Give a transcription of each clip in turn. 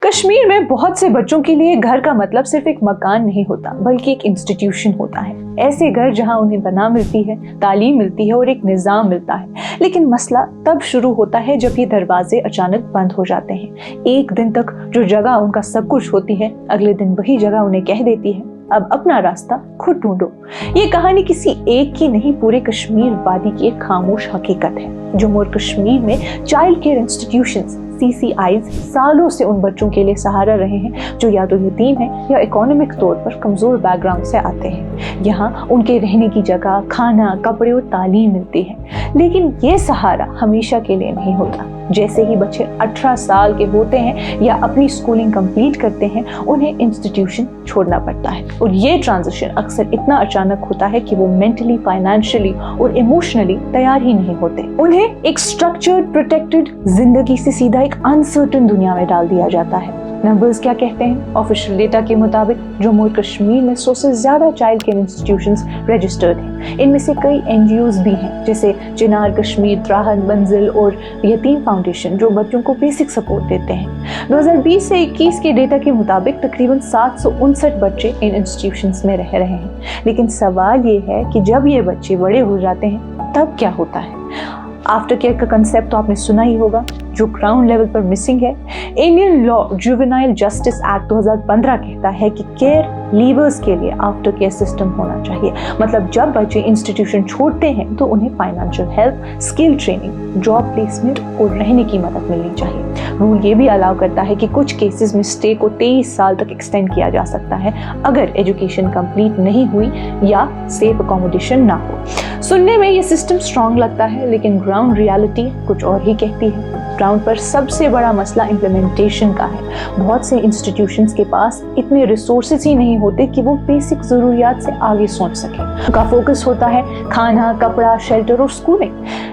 कश्मीर में बहुत से बच्चों के लिए घर का मतलब सिर्फ एक मकान नहीं होता, बल्कि एक इंस्टीट्यूशन होता है। ऐसे घर जहां उन्हें पनाह मिलती है, तालीम मिलती है और एक निजाम मिलता है। लेकिन मसला तब शुरू होता है जब ये दरवाजे अचानक बंद हो जाते हैं। एक दिन तक जो जगह उनका सब कुछ होती है, अगले दिन वही जगह उन्हें कह देती है, अब अपना रास्ता खुद ढूंढो। ये कहानी किसी एक की नहीं, पूरे कश्मीर वादी की एक खामोश हकीकत है। जम्मू और कश्मीर में चाइल्ड केयर इंस्टीट्यूशंस CCIs सालों से उन बच्चों के लिए सहारा रहे हैं जो या तो यतीम हैं या इकोनॉमिक तौर पर कमजोर बैकग्राउंड से आते हैं। यहाँ उनके रहने की जगह, खाना, कपड़े और तालीम मिलती है। लेकिन ये सहारा हमेशा के लिए नहीं होता। जैसे ही बच्चे 18 साल के होते हैं या अपनी स्कूलिंग कंप्लीट करते हैं, उन्हें इंस्टीट्यूशन छोड़ना पड़ता है। और ये ट्रांजिशन अक्सर इतना अचानक होता है कि वो मेंटली, फाइनेंशियली और इमोशनली तैयार ही नहीं होते। उन्हें एक स्ट्रक्चर्ड, प्रोटेक्टेड जिंदगी से सीधा एक अनसर्टेन दुनिया में डाल दिया जाता है। नंबर्स क्या कहते हैं? ऑफिशियल डेटा के मुताबिक जम्मू और कश्मीर में 100 से ज्यादा चाइल्ड केयर इंस्टीट्यूशंस रजिस्टर्ड हैं। इनमें से कई NGOs भी हैं, जैसे चिनार कश्मीर, त्राहन मंजिल और यतीम फाउंडेशन, जो बच्चों को बेसिक सपोर्ट देते हैं। 2020 से 21 के डेटा के मुताबिक तकरीबन 759 बच्चे इन इंस्टीट्यूशंस में रह रहे हैं। लेकिन सवाल ये है कि जब ये बच्चे बड़े हो जाते हैं तब क्या होता है? आफ्टर केयर का कंसेप्ट तो आपने सुना ही होगा, जो ग्राउंड लेवल पर मिसिंग है। Indian law juvenile justice act 2015 कहता है कि केयर लीवर्स के लिए आफ्टर केयर सिस्टम होना चाहिए। मतलब जब बच्चे इंस्टीट्यूशन छोड़ते हैं तो उन्हें financial help, skill training, job placement और रहने की मदद मिलनी चाहिए। रूल ये भी अलाउ करता है कि कुछ केसेस में स्टे को 23 साल तक एक्सटेंड किया जा सकता है अगर एजुकेशन कंप्लीट नहीं हुई या सेफ अकोमोडेशन ना हो। सुनने में ये सिस्टम स्ट्रॉन्ग लगता है, लेकिन ग्राउंड रियलिटी कुछ और ही कहती है। ग्राउंड पर सबसे बड़ा मसला इम्प्लीमेंटेशन का है। बहुत से इंस्टीट्यूशंस के पास इतने रिसोर्सेज ही नहीं होते कि वो बेसिक जरूरियात से आगे सोच सकें। उनका फोकस होता है खाना, कपड़ा, शेल्टर और स्कूलिंग,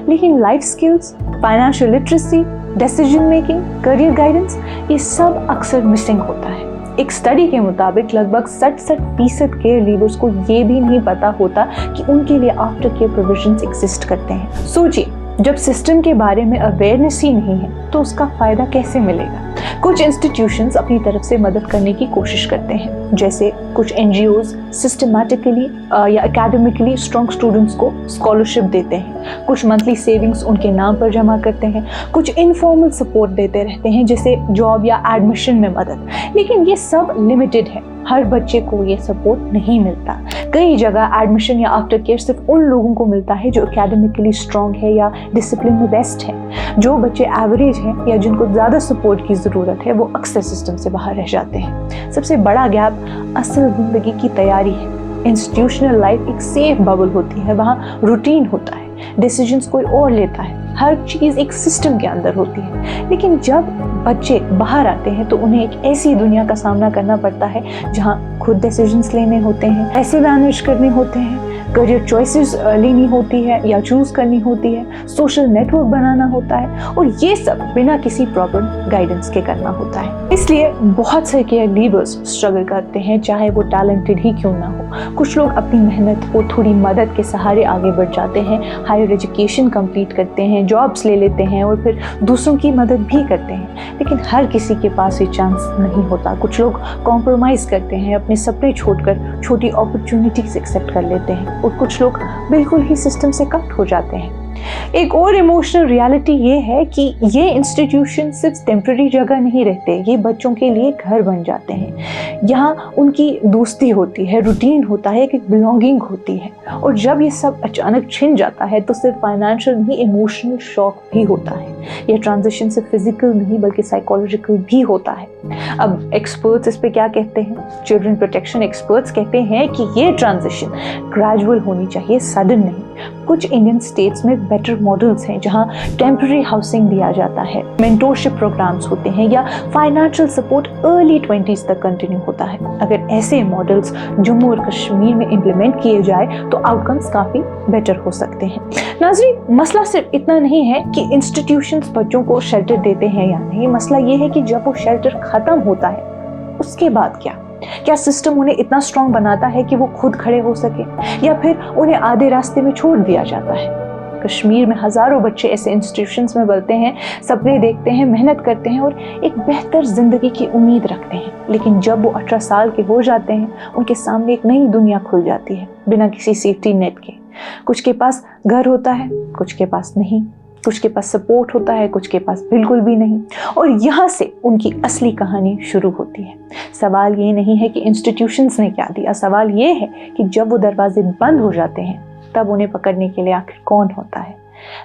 लेकिन life skills, financial literacy, decision making, career guidance, ये सब अक्सर मिसिंग होता है। एक स्टडी के मुताबिक लगभग 67% केयर लीवर्स को ये भी नहीं पता होता कि उनके लिए आफ्टर केयर प्रोविजंस एग्जिस्ट करते हैं। सोचिए, जब सिस्टम के बारे में अवेयरनेस ही नहीं है तो उसका फायदा कैसे मिलेगा? कुछ इंस्टीट्यूशंस अपनी तरफ से मदद करने की कोशिश करते हैं, जैसे कुछ NGOs सिस्टमैटिकली या एकेडमिकली स्ट्रॉन्ग स्टूडेंट्स को स्कॉलरशिप देते हैं, कुछ मंथली सेविंग्स उनके नाम पर जमा करते हैं, कुछ इनफॉर्मल सपोर्ट देते रहते हैं, जैसे जॉब या एडमिशन में मदद। लेकिन ये सब लिमिटेड है, हर बच्चे को ये सपोर्ट नहीं मिलता। कई जगह एडमिशन या आफ्टर केयर सिर्फ उन लोगों को मिलता है जो एकेडमिकली स्ट्रॉन्ग है या डिसिप्लिन में बेस्ट है। जो बच्चे एवरेज हैं या जिनको ज़्यादा सपोर्ट की ज़रूरत है, वो अक्सर सिस्टम से बाहर रह जाते हैं। सबसे बड़ा गैप असल ज़िंदगी की तैयारी है। इंस्टीट्यूशनल लाइफ एक सेफ बबल होती है, वहाँ रूटीन होता है, डिसीजंस कोई और लेता है, हर चीज़ एक सिस्टम के अंदर होती है। लेकिन जब बच्चे बाहर आते हैं तो उन्हें एक ऐसी दुनिया का सामना करना पड़ता है जहाँ खुद डिसीजंस लेने होते हैं, पैसे मैनेज करने होते हैं, करियर चॉइसेस लेनी होती है या चूज करनी होती है, सोशल नेटवर्क बनाना होता है, और ये सब बिना किसी प्रॉपर गाइडेंस के करना होता है। इसलिए बहुत से केयर लीवर्स स्ट्रगल करते हैं, चाहे वो टैलेंटेड ही क्यों ना हो। कुछ लोग अपनी मेहनत और थोड़ी मदद के सहारे आगे बढ़ जाते हैं, हायर एजुकेशन कंप्लीट करते हैं, जॉब्स ले लेते हैं और फिर दूसरों की मदद भी करते हैं। लेकिन हर किसी के पास ये चांस नहीं होता। कुछ लोग कॉम्प्रोमाइज करते हैं, अपने सपने छोड़कर छोटी अपॉर्चुनिटीज एक्सेप्ट कर लेते हैं, और कुछ लोग बिल्कुल ही सिस्टम से कट हो जाते हैं। एक और इमोशनल रियलिटी ये है कि ये इंस्टीट्यूशन सिर्फ टेम्पररी जगह नहीं रहते, ये बच्चों के लिए घर बन जाते हैं। यहाँ उनकी दोस्ती होती है, रूटीन होता है, एक बिलोंगिंग होती है। और जब ये सब अचानक छिन जाता है तो सिर्फ फाइनेंशियल नहीं, इमोशनल शॉक भी होता है। ये ट्रांजिशन सिर्फ फिजिकल नहीं बल्कि साइकोलॉजिकल भी होता है। अब एक्सपर्ट्स इस पे क्या कहते हैं? चिल्ड्रन प्रोटेक्शन एक्सपर्ट्स कहते हैं कि ये ट्रांजिशन ग्रेजुअल होनी चाहिए, सडन नहीं। कुछ इंडियन स्टेट्स में बेटर मॉडल्स हैं जहां टेम्पररी हाउसिंग दिया जाता है, मेंटोरशिप प्रोग्राम्स होते हैं या फाइनेंशियल सपोर्ट अर्ली 20s तक कंटिन्यू होता है। अगर ऐसे मॉडल्स जम्मू और कश्मीर में इम्प्लीमेंट किए जाए तो आउटकम्स काफ़ी बेटर हो सकते हैं। नाज़रीन, मसला सिर्फ इतना नहीं है कि इंस्टीट्यूशंस बच्चों को शेल्टर देते हैं या नहीं, मसला ये है कि जब वो शेल्टर ख़त्म होता है उसके बाद क्या सिस्टम उन्हें इतना स्ट्रॉन्ग बनाता है कि वो खुद खड़े हो सके, या फिर उन्हें आधे रास्ते में छोड़ दिया जाता है? कश्मीर में हजारों बच्चे ऐसे इंस्टीट्यूशंस में पलते हैं, सपने देखते हैं, मेहनत करते हैं और एक बेहतर जिंदगी की उम्मीद रखते हैं। लेकिन जब वो 18 साल के हो जाते हैं, उनके सामने एक नई दुनिया खुल जाती है बिना किसी सेफ्टी नेट के। कुछ के पास घर होता है, कुछ के पास नहीं, कुछ के पास सपोर्ट होता है, कुछ के पास बिल्कुल भी नहीं। और यहाँ से उनकी असली कहानी शुरू होती है। सवाल ये नहीं है कि इंस्टीट्यूशंस ने क्या दिया, सवाल ये है कि जब वो दरवाजे बंद हो जाते हैं तब उन्हें पकड़ने के लिए आखिर कौन होता है।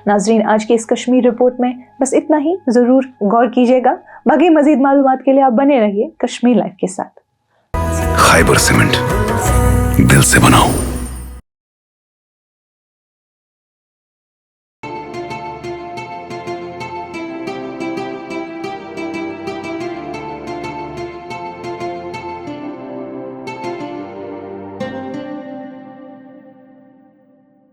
नाजरीन, आज की इस कश्मीर रिपोर्ट में बस इतना ही। जरूर गौर कीजिएगा। बाकी मजीद मालूमात के लिए आप बने रहिए कश्मीर लाइव के साथ। खैबर सीमेंट, दिल से बनाओ।